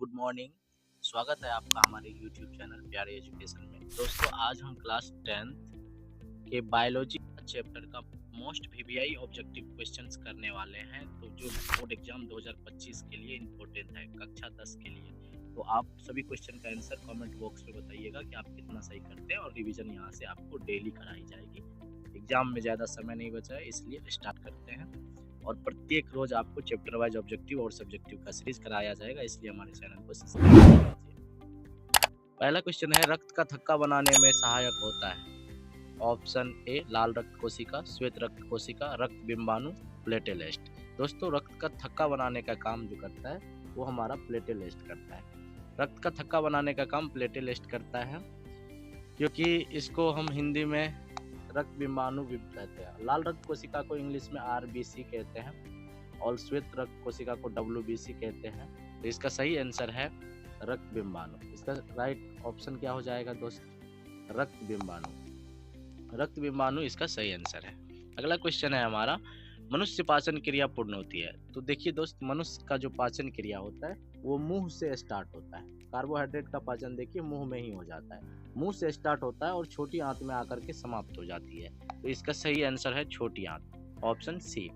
Good morning. स्वागत है आपका हमारे यूट्यूब चैनल प्यारे एजुकेशन में। दोस्तों आज हम क्लास 10th के बायोलॉजी चैप्टर का मोस्ट वीवीआई ऑब्जेक्टिव क्वेश्चंस करने वाले हैं, तो जो बोर्ड एग्जाम 2025 के लिए इम्पोर्टेंट है कक्षा 10 के लिए। तो आप सभी क्वेश्चन का आंसर कमेंट बॉक्स में बताइएगा कि आप कितना सही करते हैं और रिवीजन यहाँ से आपको डेली कराई जाएगी। एग्जाम में ज़्यादा समय नहीं बचा है, इसलिए स्टार्ट करते हैं। और प्रत्येक रोज आपको चैप्टर वाइज ऑब्जेक्टिव और सब्जेक्टिव का सीरीज कराया जाएगा, इसलिए हमारे चैनल को सब्सक्राइब कीजिए। पहला क्वेश्चन है, रक्त का थक्का बनाने में सहायक होता है। ऑप्शन ए लाल रक्त कोशिका, श्वेत रक्त कोशिका, रक्त बिंबाणु, प्लेटेलेस्ट। दोस्तों रक्त का थक्का बनाने का काम जो करता है वो हमारा प्लेटेलेस्ट करता है। रक्त का थक्का बनाने का काम प्लेटेलेस्ट करता है, क्योंकि इसको हम हिंदी में रक्त बिंबाणु भी कहते हैं। लाल रक्त कोशिका को इंग्लिश में आरबीसी कहते हैं और श्वेत रक्त कोशिका को डब्ल्यूबीसी कहते हैं। तो इसका सही आंसर है रक्त बिंबाणु। इसका राइट ऑप्शन क्या हो जाएगा दोस्त? रक्त बिंबाणु। रक्त बिंबाणु इसका सही आंसर है। अगला क्वेश्चन है हमारा, मनुष्य पाचन क्रिया पूर्ण होती है। तो देखिए दोस्त, मनुष्य का जो पाचन क्रिया होता है वो मुंह से स्टार्ट होता है। कार्बोहाइड्रेट का पाचन देखिए मुंह में ही हो जाता है, मुंह से स्टार्ट होता है और छोटी आंत में आकर के समाप्त हो जाती है। तो इसका सही आंसर है छोटी आंत, ऑप्शन सी।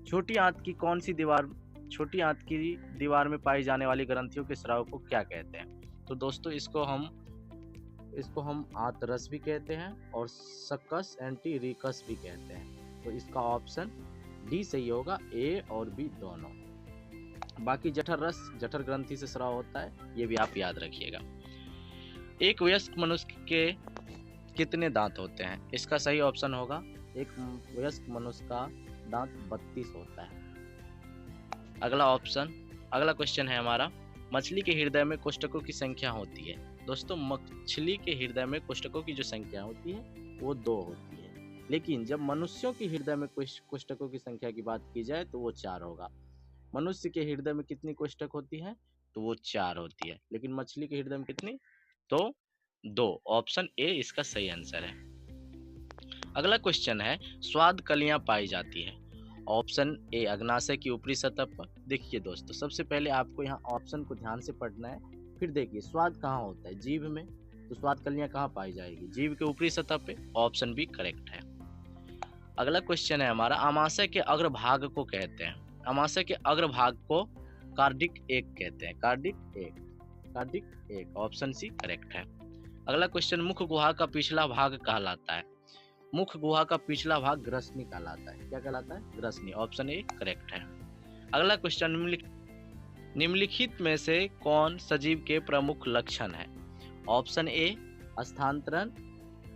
छोटी आंत की कौन सी दीवार, छोटी आंत की दीवार में पाई जाने वाली ग्रंथियों के स्राव को क्या कहते हैं? तो दोस्तों इसको हम आंतरस भी कहते हैं और सकस एंटीरिकस भी कहते हैं। तो इसका ऑप्शन डी सही होगा, ए और बी दोनों। बाकी जठर रस जठर ग्रंथि से स्राव होता है, ये भी आप याद रखिएगा। एक वयस्क मनुष्य के कितने दांत होते हैं? इसका सही ऑप्शन होगा, एक वयस्क मनुष्य का दांत 32 होता है। अगला क्वेश्चन है हमारा, मछली के हृदय में कोष्ठकों की संख्या होती है। दोस्तों मछली के हृदय में कोष्ठकों की जो संख्या होती है वो 2 होती है, लेकिन जब मनुष्यों के हृदय में कोष्ठकों की संख्या की बात की जाए तो वो 4 होगा। मनुष्य के हृदय में कितनी कोष्ठक होती है? तो वो 4 होती है, लेकिन मछली के हृदय में कितनी? तो 2। ऑप्शन ए इसका सही आंसर है। अगला क्वेश्चन है, स्वाद कलियां पाई जाती है। ऑप्शन ए अग्नाशय की ऊपरी सतह पर। देखिए दोस्तों, सबसे पहले आपको यहाँ ऑप्शन को ध्यान से पढ़ना है, फिर देखिए स्वाद कहाँ होता है, जीभ में। तो स्वाद कलियां कहाँ पाई जाएगी? जीभ के ऊपरी सतह पे। ऑप्शन बी करेक्ट है। अगला क्वेश्चन है हमारा, अमाशय के अग्रभाग को कहते हैं। अमाशय के अग्रभाग को कार्डिक एक कहते हैं। कार्डिक एक, ऑप्शन सी करेक्ट है। अगला क्वेश्चन, मुख गुहा का पिछला भाग कहलाता है। मुख गुहा का पिछला भाग ग्रसनी कहलाता है। क्या कहलाता है? ग्रसनी। ऑप्शन ए करेक्ट है। अगला क्वेश्चन, निम्नलिखित में से कौन सजीव के प्रमुख लक्षण है? ऑप्शन ए स्थानांतरण,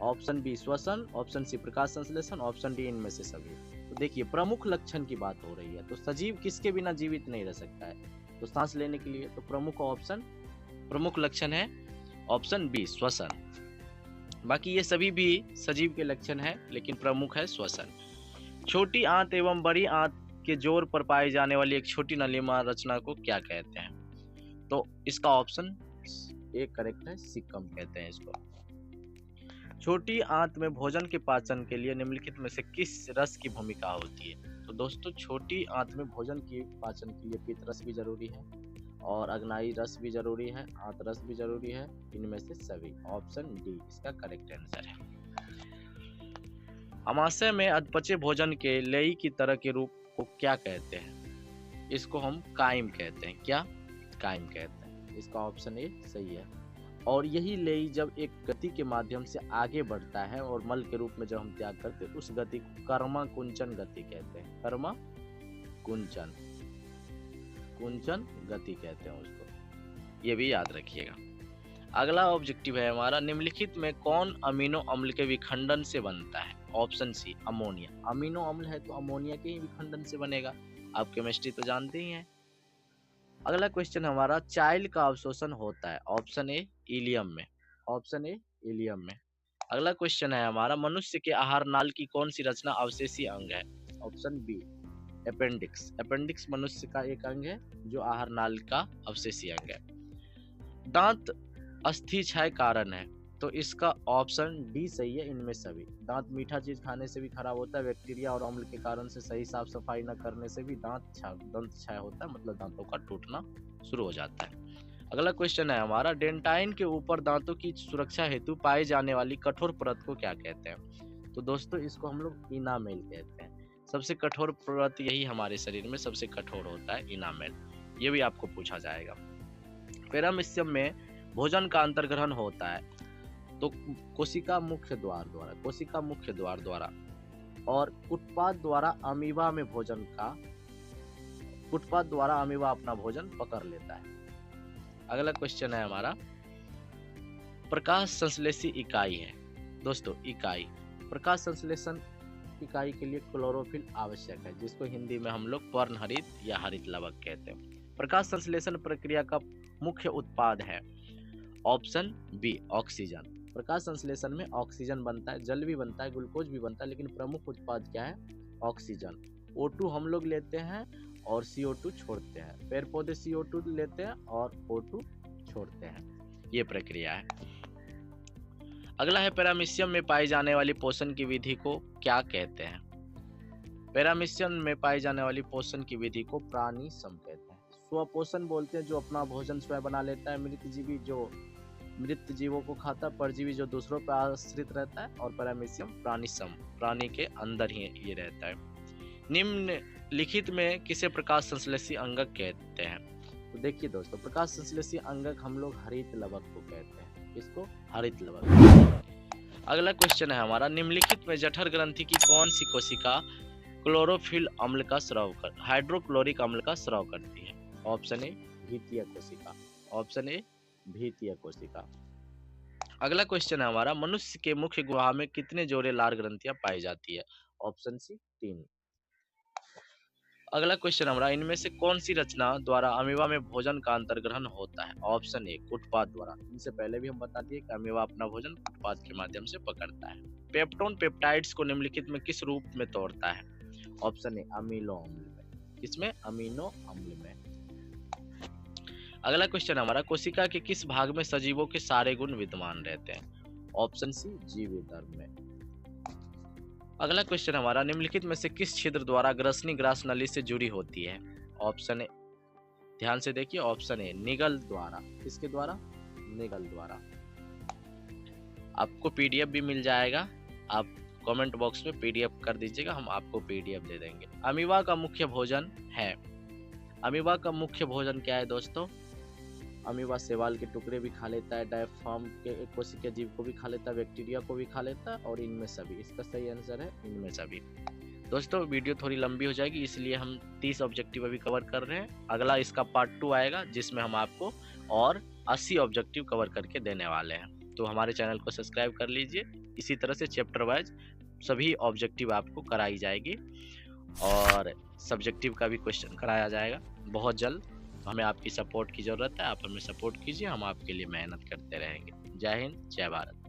ऑप्शन बी श्वसन, ऑप्शन सी प्रकाश संश्लेषण, ऑप्शन डी इनमें से सभी। तो देखिए प्रमुख लक्षण की बात हो रही है, तो सजीव किसके बिना जीवित नहीं रह सकता है? तो सांस लेने के लिए। तो प्रमुख लक्षण है ऑप्शन बी श्वसन। बाकी ये सभी भी सजीव के लक्षण है, लेकिन प्रमुख है श्वसन। छोटी आंत एवं बड़ी आंत के जोड़ पर पाई जाने वाली एक छोटी नलिका रचना को क्या कहते हैं? तो इसका ऑप्शन ए करेक्ट है, सिक्कम कहते हैं इसको। छोटी आंत में भोजन के पाचन के लिए निम्नलिखित में से किस रस की भूमिका होती है? तो दोस्तों छोटी आंत में भोजन की पाचन के लिए पित्त रस भी जरूरी है और अग्नाई रस भी जरूरी है, आंत रस भी जरूरी है, इनमें से सभी। ऑप्शन डी इसका करेक्ट आंसर है। अमाशय में अधपचे भोजन के लेई की तरह के रूप को क्या कहते हैं? इसको हम काइम कहते हैं। क्या? काइम कहते हैं। इसका ऑप्शन ए सही है। और यही लेई जब एक गति के माध्यम से आगे बढ़ता है और मल के रूप में जब हम त्याग करते हैं उस गति को कर्मा कुंचन गति कहते हैं। कर्मा कुंचन गति कहते हैं उसको, ये भी याद रखिएगा। अगला ऑब्जेक्टिव है हमारा, निम्नलिखित में कौन अमीनो अम्ल के विखंडन से बनता है? ऑप्शन सी अमोनिया। अमीनो अम्ल है तो अमोनिया के ही विखंडन से बनेगा। आप केमिस्ट्री तो जानते ही हैं। अगला क्वेश्चन हमारा, चाइल्ड का अवशोषण होता है। ऑप्शन ए इलियम में। ऑप्शन ए इलियम में। अगला क्वेश्चन है हमारा, मनुष्य के आहार नाल की कौन सी रचना अवशेषीय अंग है? Option B appendix. अपेंडिक्स मनुष्य का एक अंग है जो आहार नाल का अवशेषीय अंग है। दांत अस्थि क्षय कारण है, तो इसका ऑप्शन डी सही है, इनमें सभी। दांत मीठा चीज खाने से भी खराब होता है, बैक्टीरिया और अम्ल के कारण से सही साफ सफाई न करने से भी दंत क्षय होता है, मतलब दांतों का टूटना शुरू हो जाता है। अगला क्वेश्चन है हमारा, डेंटाइन के ऊपर दांतों की सुरक्षा हेतु पाई जाने वाली कठोर परत को क्या कहते हैं? तो दोस्तों इसको हम लोग इनामेल कहते हैं। सबसे कठोर परत यही हमारे शरीर में सबसे कठोर होता है, इनामेल। ये भी आपको पूछा जाएगा। पेरामीशियम में भोजन का अंतर्ग्रहण होता है तो कोशिका मुख्य द्वार द्वारा और उत्पाद द्वारा अमीबा अपना भोजन पकड़ लेता है। अगला क्वेश्चन है हमारा, प्रकाश संश्लेषी इकाई है। दोस्तों इकाई, प्रकाश संश्लेषण इकाई के लिए क्लोरोफिल आवश्यक है, जिसको हिंदी में हम लोग पर्णहरित या हरित लवक कहते हैं। प्रकाश संश्लेषण प्रक्रिया का मुख्य उत्पाद है ऑप्शन बी ऑक्सीजन। प्रकाश संश्लेषण में ऑक्सीजन बनता है, जल भी बनता है, ग्लूकोज भी बनता है, लेकिन प्रमुख उत्पाद क्या है? ऑक्सीजन। O2 हम लोग लेते हैं और CO2 छोड़ते हैं। पेड़ पौधे CO2 लेते हैं और O2 छोड़ते हैं। ये प्रक्रिया है। अगला है, पेरामीशियम में पाई जाने वाली पोषण की विधि को क्या कहते हैं? पेरामीशियम में पाई जाने वाली पोषण की विधि को प्राणिसम कहते हैं। स्वपोषण बोलते हैं जो अपना भोजन स्वयं बना लेता है, मृतजीवी जो मृत जीवों को खाता है, परजीवी जो दूसरों पर आश्रित रहता है, और पेरामीशियम प्राणिसम, प्राणी के अंदर ही ये रहता है। निम्नलिखित में किसे प्रकाश संश्लेषी अंगक कहते हैं? तो देखिए दोस्तों, प्रकाश संश्लेषी अंगक हम लोग हरित लवक को कहते हैं। इसको हरित लवक। अगला क्वेश्चन है हमारा, निम्नलिखित में जठर ग्रंथि की कौन सी कोशिका क्लोरोफिल अम्ल का स्राव हाइड्रोक्लोरिक अम्ल का स्राव करती है? ऑप्शन ए भीतीय कोशिका। ऑप्शन ए भीतीय कोशिका। अगला क्वेश्चन है हमारा, मनुष्य के मुख्य गुहा में कितने जोड़े लार ग्रंथियां पाई जाती है? Option C 3। अगला क्वेश्चन हमारा, इनमें से कौन सी रचना द्वारा अमीबा में भोजन का अंतर्ग्रहण होता है? ऑप्शन ए उत्पाद द्वारा। इनसे पहले भी हम बता दिए कि अमीबा अपना भोजन उत्पाद के माध्यम से पकड़ता है। पेप्टोन पेप्टाइड्स को निम्नलिखित में किस रूप में तोड़ता है? ऑप्शन ए अमीनो अम्ल में। किसमें? अमीनो अम्ल में। अगला क्वेश्चन हमारा, कोशिका के किस भाग में सजीवों के सारे गुण विद्यमान रहते हैं? ऑप्शन सी जीवधर्म में। अगला क्वेश्चन हमारा, निम्नलिखित में से किस छिद्र द्वारा ग्रसनी ग्रास नली से जुड़ी होती है? ऑप्शन ए, ध्यान से देखिए, ऑप्शन ए निगल द्वारा। किसके द्वारा? निगल द्वारा। आपको पीडीएफ भी मिल जाएगा, आप कमेंट बॉक्स में पीडीएफ कर दीजिएगा, हम आपको पीडीएफ दे देंगे। अमीबा का मुख्य भोजन है। अमीबा का मुख्य भोजन क्या है दोस्तों? अमीबा शैवाल के टुकड़े भी खा लेता है, डायफ्राम के कोशिकीय जीव को भी खा लेता है, बैक्टीरिया को भी खा लेता है, और इनमें सभी। इसका सही आंसर है इनमें सभी। दोस्तों वीडियो थोड़ी लंबी हो जाएगी, इसलिए हम 30 ऑब्जेक्टिव अभी कवर कर रहे हैं। अगला इसका पार्ट 2 आएगा, जिसमें हम आपको और 80 ऑब्जेक्टिव कवर करके देने वाले हैं। तो हमारे चैनल को सब्सक्राइब कर लीजिए। इसी तरह से चैप्टर वाइज सभी ऑब्जेक्टिव आपको कराई जाएगी और सब्जेक्टिव का भी क्वेश्चन कराया जाएगा बहुत जल्द। हमें आपकी सपोर्ट की ज़रूरत है, आप हमें सपोर्ट कीजिए, हम आपके लिए मेहनत करते रहेंगे। जय हिंद, जय भारत।